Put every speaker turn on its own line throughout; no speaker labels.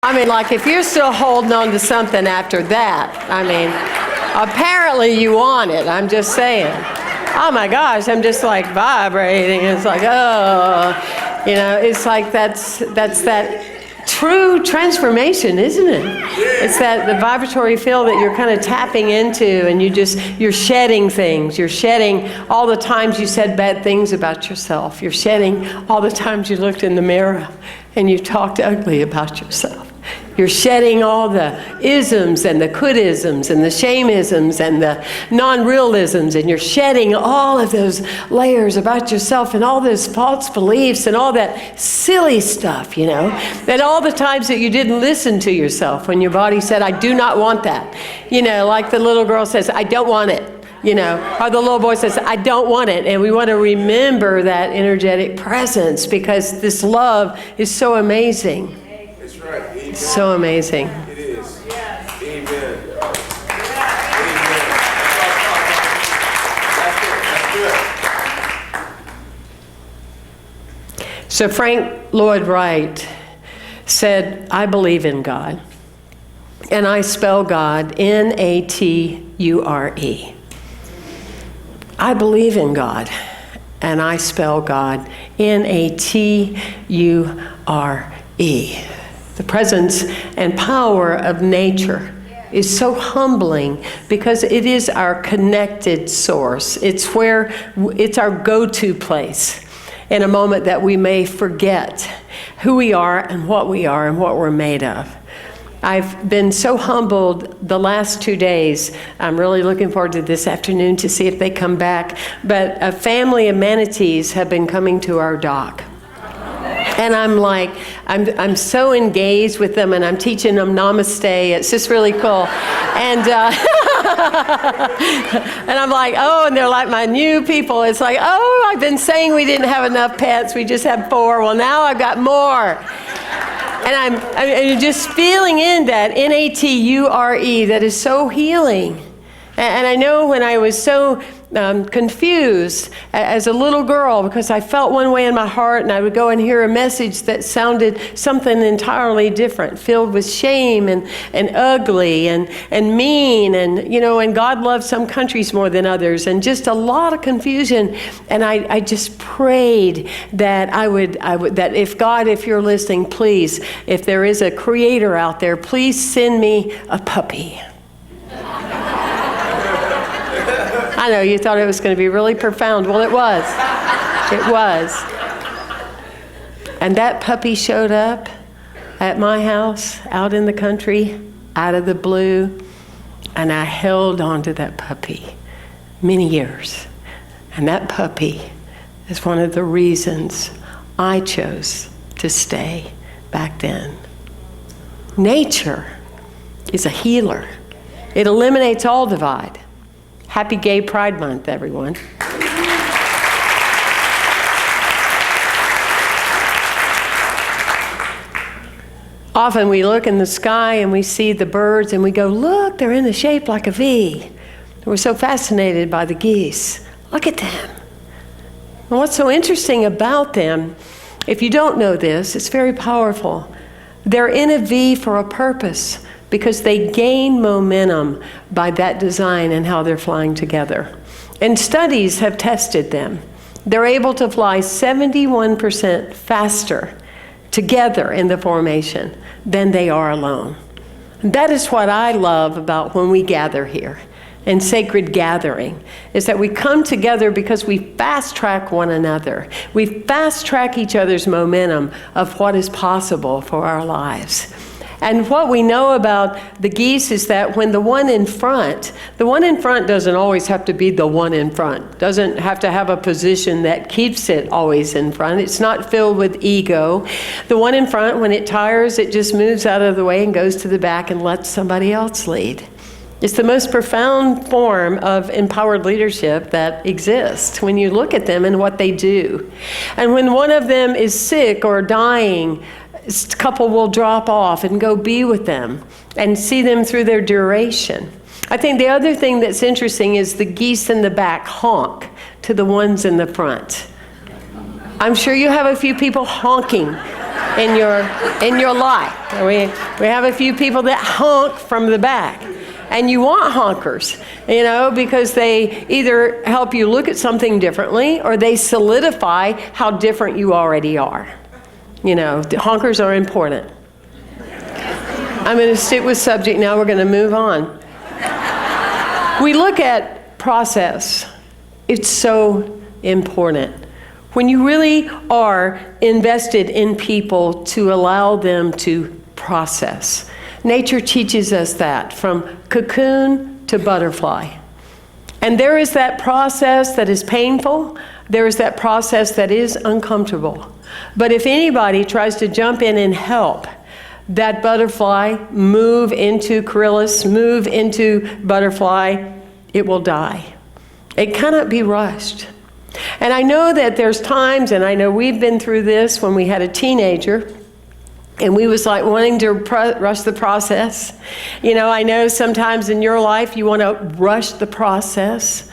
I mean, like, if you're still holding on to something after that, I mean, apparently you want it. I'm just saying. Oh my gosh, I'm just like vibrating. It's like, oh, it's like that's that true transformation, isn't it? It's that the vibratory field that you're kind of tapping into, and you're shedding things. You're shedding all the times you said bad things about yourself. You're shedding all the times you looked in the mirror and you talked ugly about yourself. You're shedding all the isms and the could-isms and the shame-isms and the non-realisms, and you're shedding all of those layers about yourself and all those false beliefs and all that silly stuff, and all the times that you didn't listen to yourself when your body said, I do not want that. Like the little girl says, I don't want it. Or the little boy says, I don't want it. And we want to remember that energetic presence, because this love is so amazing.
That's right. Amen.
So amazing.
It is. Yes. Amen. Amen. That's good.
So Frank Lloyd Wright said, I believe in God. And I spell God Nature. I believe in God, and I spell God Nature. The presence and power of nature is so humbling, because it is our connected source. It's our go-to place in a moment that we may forget who we are and what we're made of. I've been so humbled the last 2 days. I'm really looking forward to this afternoon to see if they come back. But a family of manatees have been coming to our dock. And I'm so engaged with them, and I'm teaching them namaste. It's just really cool. And and I'm like, oh, and they're like my new people. It's like, oh, I've been saying we didn't have enough pets. We just have 4. Well, now I've got more. And I'm just feeling in that Nature that is so healing. And I know when I was so confused as a little girl, because I felt one way in my heart, and I would go and hear a message that sounded something entirely different, filled with shame and ugly and mean, and God loves some countries more than others, and just a lot of confusion. And I just prayed that I would that if God, if you're listening, please, if there is a creator out there, please send me a puppy. I know, you thought it was going to be really profound. Well, it was. It was. And that puppy showed up at my house, out in the country, out of the blue, and I held on to that puppy many years. And that puppy is one of the reasons I chose to stay back then. Nature is a healer. It eliminates all divide. Happy Gay Pride Month, everyone. Often we look in the sky and we see the birds and we go, look, they're in a shape like a V. We're so fascinated by the geese. Look at them. And what's so interesting about them, if you don't know this, it's very powerful. They're in a V for a purpose, because they gain momentum by that design and how they're flying together. And studies have tested them. They're able to fly 71% faster together in the formation than they are alone. And that is what I love about when we gather here in sacred gathering, is that we come together because we fast track one another. We fast track each other's momentum of what is possible for our lives. And what we know about the geese is that when the one in front doesn't always have to be the one in front, doesn't have to have a position that keeps it always in front. It's not filled with ego. The one in front, when it tires, it just moves out of the way and goes to the back and lets somebody else lead. It's the most profound form of empowered leadership that exists when you look at them and what they do. And when one of them is sick or dying, a couple will drop off and go be with them and see them through their duration. I think the other thing that's interesting is the geese in the back honk to the ones in the front. I'm sure you have a few people honking in your life. We have a few people that honk from the back. And you want honkers, because they either help you look at something differently or they solidify how different you already are. The honkers are important. I'm going to stick with subject now. We're going to move on. We look at process. It's so important. When you really are invested in people to allow them to process. Nature teaches us that from cocoon to butterfly. And there is that process that is painful. There is that process that is uncomfortable. But if anybody tries to jump in and help that butterfly move into chrysalis, move into butterfly, it will die. It cannot be rushed. And I know that there's times, and I know we've been through this when we had a teenager, and we was like wanting to rush the process. I know sometimes in your life you want to rush the process,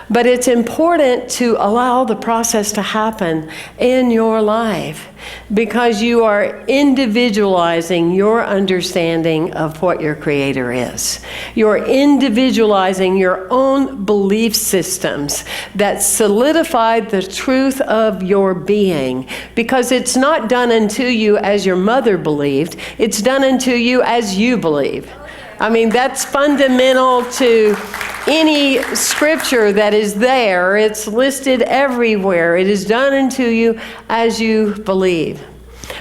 but it's important to allow the process to happen in your life because you are individualizing your understanding of what your Creator is. You're individualizing your own belief systems that solidify the truth of your being, because it's not done unto you as your mother believed, it's done unto you as you believe. That's fundamental to any scripture that is there. It's listed everywhere. It is done unto you as you believe.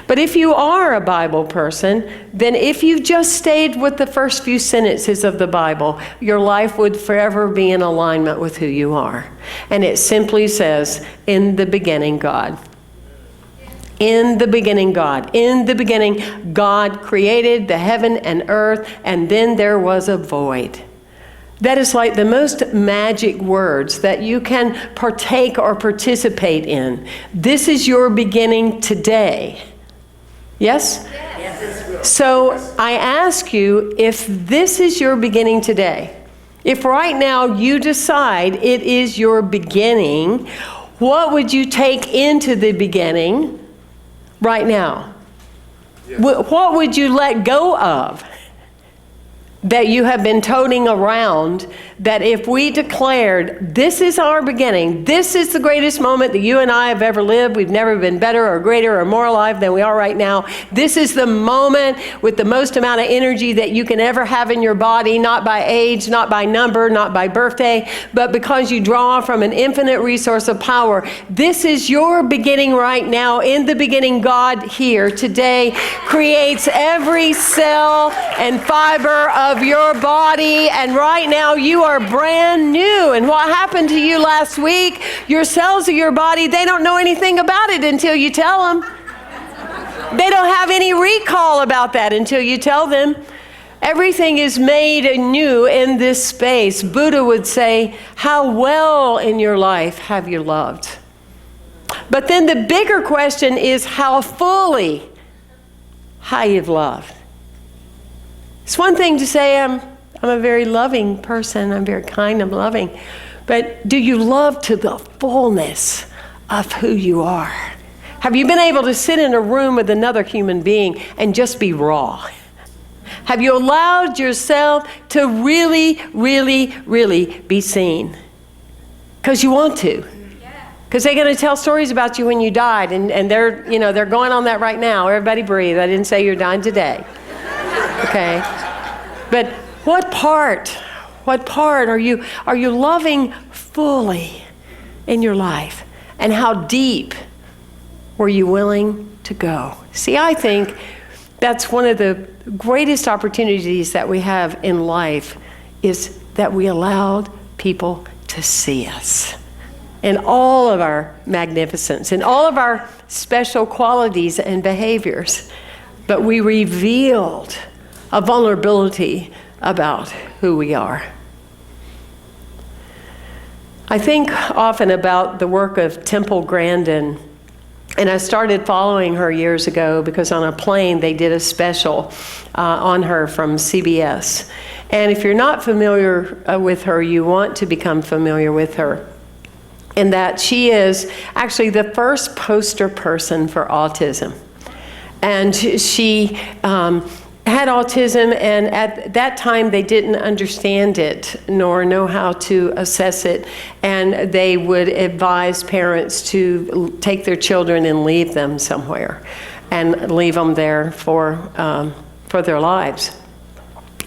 But if you are a Bible person, then if you just stayed with the first few sentences of the Bible, your life would forever be in alignment with who you are. And it simply says, in the beginning, God. In the beginning, God. In the beginning, God created the heaven and earth, and then there was a void. That is like the most magic words that you can partake or participate in. This is your beginning today. Yes? Yes. So I ask you, if this is your beginning today, if right now you decide it is your beginning, what would you take into the beginning right now? Yes. What would you let go of that you have been toting around, that if we declared, this is our beginning, this is the greatest moment that you and I have ever lived, we've never been better or greater or more alive than we are right now, this is the moment with the most amount of energy that you can ever have in your body, not by age, not by number, not by birthday, but because you draw from an infinite resource of power. This is your beginning right now. In the beginning, God here today creates every cell and fiber of your body, and right now you are brand new. And what happened to you last week, your cells of your body, they don't know anything about it until you tell them. They don't have any recall about that until you tell them. Everything is made anew in this space. Buddha would say, how well in your life have you loved? But then the bigger question is how fully you've loved. It's one thing to say, I'm a very loving person, I'm very kind, I'm loving. But do you love to the fullness of who you are? Have you been able to sit in a room with another human being and just be raw? Have you allowed yourself to really, really, really be seen? Because you want to. Because they're going to tell stories about you when you died, and they're going on that right now. Everybody breathe. I didn't say you're dying today. Okay, but what part are you loving fully in your life? And how deep were you willing to go? See, I think that's one of the greatest opportunities that we have in life, is that we allowed people to see us in all of our magnificence, in all of our special qualities and behaviors. But we revealed a vulnerability about who we are. I think often about the work of Temple Grandin, and I started following her years ago because on a plane they did a special on her from CBS. And if you're not familiar with her, you want to become familiar with her. And that she is actually the first poster person for autism. And she had autism, and at that time they didn't understand it nor know how to assess it, and they would advise parents to take their children and leave them somewhere and leave them there for their lives.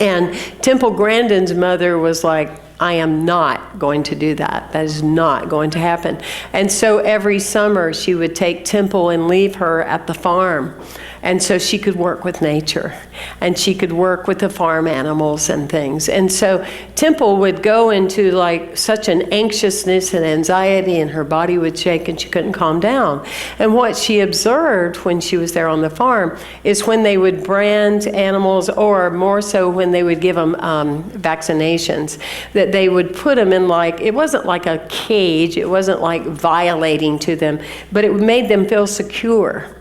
And Temple Grandin's mother was like, I am not going to do that. That is not going to happen. And so every summer she would take Temple and leave her at the farm. And so she could work with nature, and she could work with the farm animals and things. And so Temple would go into like such an anxiousness and anxiety, and her body would shake and she couldn't calm down. And what she observed when she was there on the farm is when they would brand animals, or more so when they would give them vaccinations, that they would put them in like, it wasn't like a cage, it wasn't like violating to them, but it made them feel secure.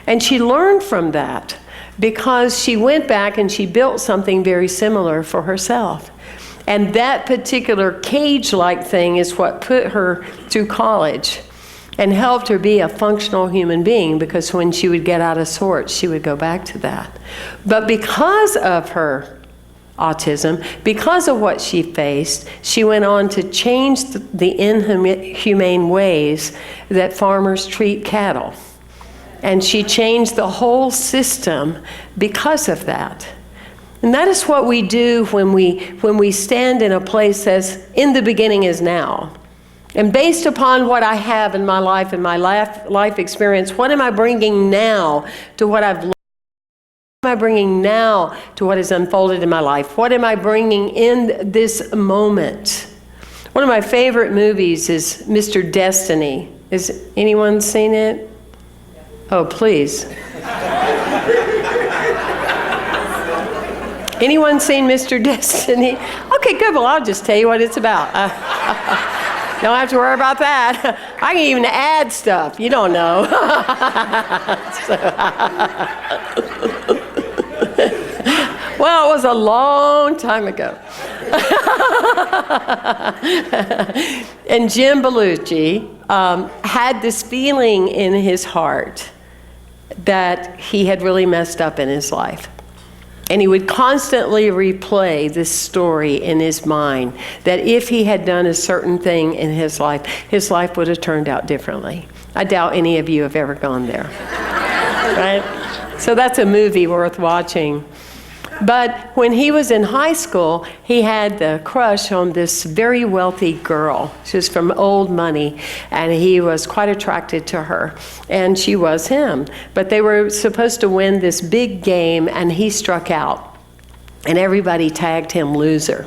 And she learned from that because she went back and she built something very similar for herself. And that particular cage-like thing is what put her through college and helped her be a functional human being, because when she would get out of sorts, she would go back to that. But because of her autism, because of what she faced, she went on to change the inhumane ways that farmers treat cattle. And she changed the whole system because of that. And that is what we do when we stand in a place that says, in the beginning is now. And based upon what I have in my life and my life experience, what am I bringing now to what I've learned? What am I bringing now to what has unfolded in my life? What am I bringing in this moment? One of my favorite movies is Mr. Destiny. Has anyone seen it? Oh, please. Anyone seen Mr. Destiny? Okay, good. Well, I'll just tell you what it's about. Don't have to worry about that. I can even add stuff. You don't know. Well, it was a long time ago. And Jim Belushi had this feeling in his heart that he had really messed up in his life. And he would constantly replay this story in his mind, that if he had done a certain thing in his life would have turned out differently. I doubt any of you have ever gone there, right? So that's a movie worth watching. But when he was in high school, he had the crush on this very wealthy girl. She was from old money, and he was quite attracted to her, and she was him. But they were supposed to win this big game, and he struck out, and everybody tagged him loser.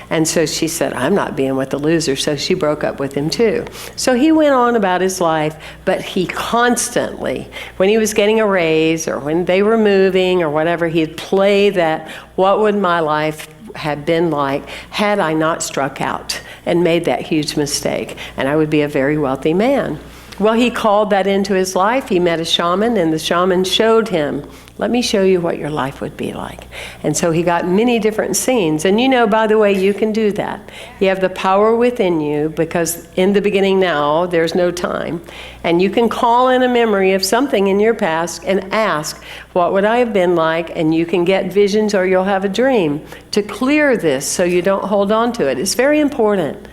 And so she said, I'm not being with the loser, so she broke up with him too. So he went on about his life, but he constantly, when he was getting a raise or when they were moving or whatever, he'd play that, what would my life have been like had I not struck out and made that huge mistake, and I would be a very wealthy man. Well, he called that into his life. He met a shaman, and the shaman showed him, let me show you what your life would be like. And so he got many different scenes. And you know, by the way, you can do that. You have the power within you, because in the beginning now, there's no time. And you can call in a memory of something in your past and ask, what would I have been like? And you can get visions, or you'll have a dream to clear this so you don't hold on to it. It's very important,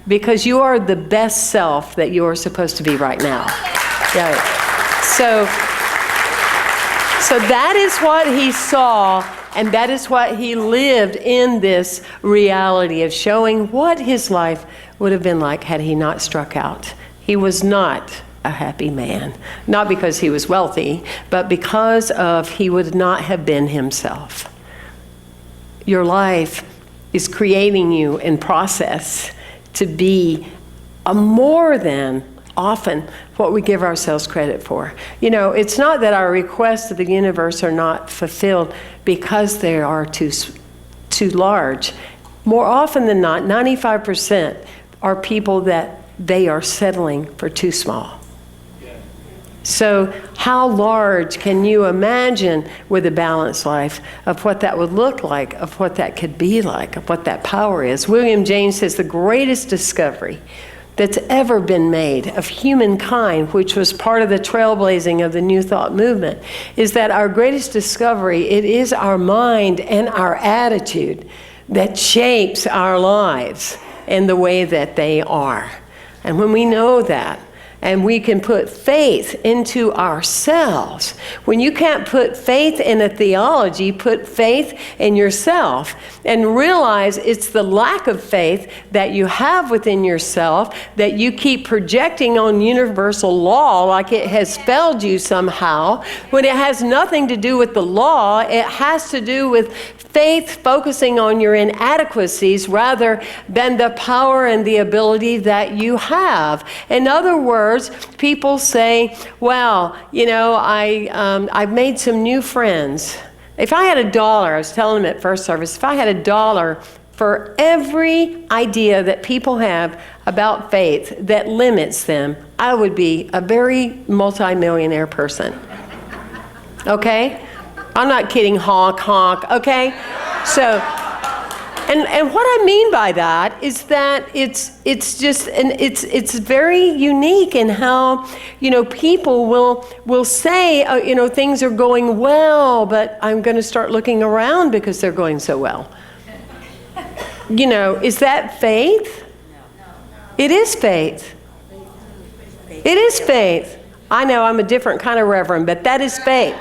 because you are the best self that you are supposed to be right now. Yeah. So that is what he saw, and that is what he lived in, this reality of showing what his life would have been like had he not struck out. He was not a happy man, not because he was wealthy, but because of he would not have been himself. Your life is creating you in process to be a more than often what we give ourselves credit for. You know, it's not that our requests of the universe are not fulfilled because they are too large. More often than not, 95% are people that they are settling for too small. So how large can you imagine with a balanced life of what that would look like, of what that could be like, of what that power is? William James says the greatest discovery that's ever been made of humankind, which was part of the trailblazing of the New Thought movement, is that our greatest discovery, it is our mind and our attitude that shapes our lives in the way that they are. And when we know that, and we can put faith into ourselves. When you can't put faith in a theology, put faith in yourself and realize it's the lack of faith that you have within yourself that you keep projecting on universal law like it has failed you somehow, when it has nothing to do with the law. It has to do with faith focusing on your inadequacies rather than the power and the ability that you have. In other words, people say, well, you know, I've made some new friends. If I had $1, I was telling them at first service, if I had $1 for every idea that people have about faith that limits them, I would be a very multimillionaire person. Okay? I'm not kidding, honk, honk, okay? So, and what I mean by that is that it's just, and it's very unique in how, you know, people will say, you know, things are going well, but I'm going to start looking around because they're going so well. You know, is that faith? It is faith. It is faith. I know I'm a different kind of reverend, but that is faith.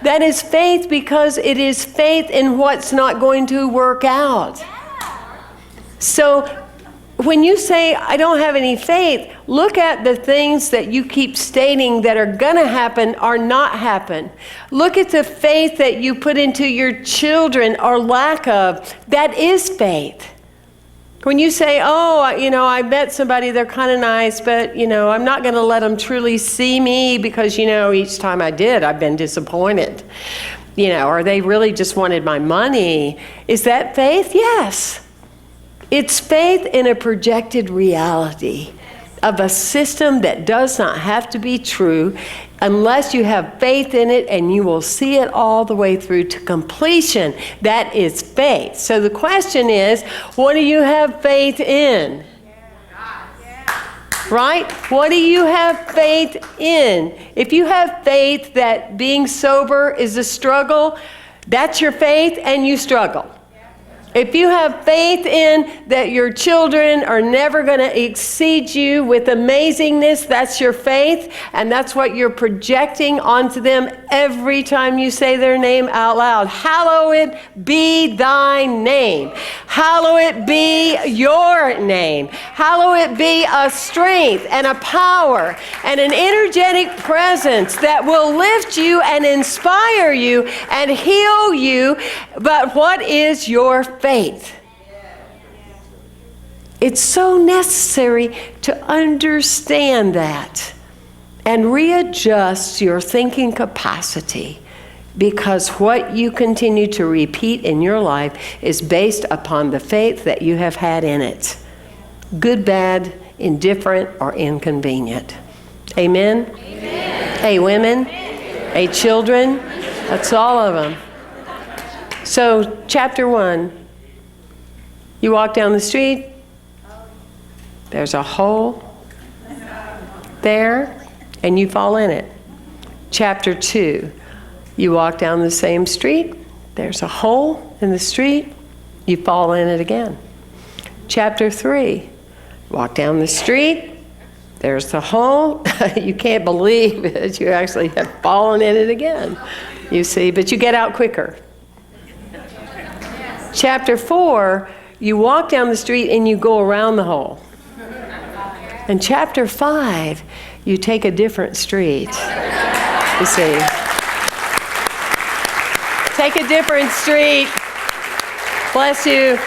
That is faith because it is faith in what's not going to work out. So when you say, I don't have any faith, look at the things that you keep stating that are going to happen or not happen. Look at the faith that you put into your children or lack of. That is faith. When you say, oh, you know, I met somebody, they're kind of nice, but, you know, I'm not going to let them truly see me because, you know, each time I did, I've been disappointed. You know, or they really just wanted my money. Is that faith? Yes. It's faith in a projected reality of a system that does not have to be true unless you have faith in it, and you will see it all the way through to completion. That is faith. So the question is, what do you have faith in? Right? What do you have faith in? If you have faith that being sober is a struggle, that's your faith and you struggle. If you have faith in that your children are never going to exceed you with amazingness, that's your faith, and that's what you're projecting onto them every time you say their name out loud. Hallowed be thy name. Hallowed be your name. Hallowed be a strength and a power and an energetic presence that will lift you and inspire you and heal you. But what is your faith? It's so necessary to understand that and readjust your thinking capacity, because what you continue to repeat in your life is based upon the faith that you have had in it. Good, bad, indifferent, or inconvenient. Amen? Amen. Hey, women. Amen. Hey, children. That's all of them. So, chapter 1, you walk down the street, there's a hole there, and you fall in it. Chapter 2, you walk down the same street, there's a hole in the street, you fall in it again. Chapter 3, walk down the street, there's the hole, you can't believe it, you actually have fallen in it again, you see, but you get out quicker. Chapter 4, you walk down the street and you go around the hole. And chapter 5, you take a different street. You see. Take a different street. Bless you.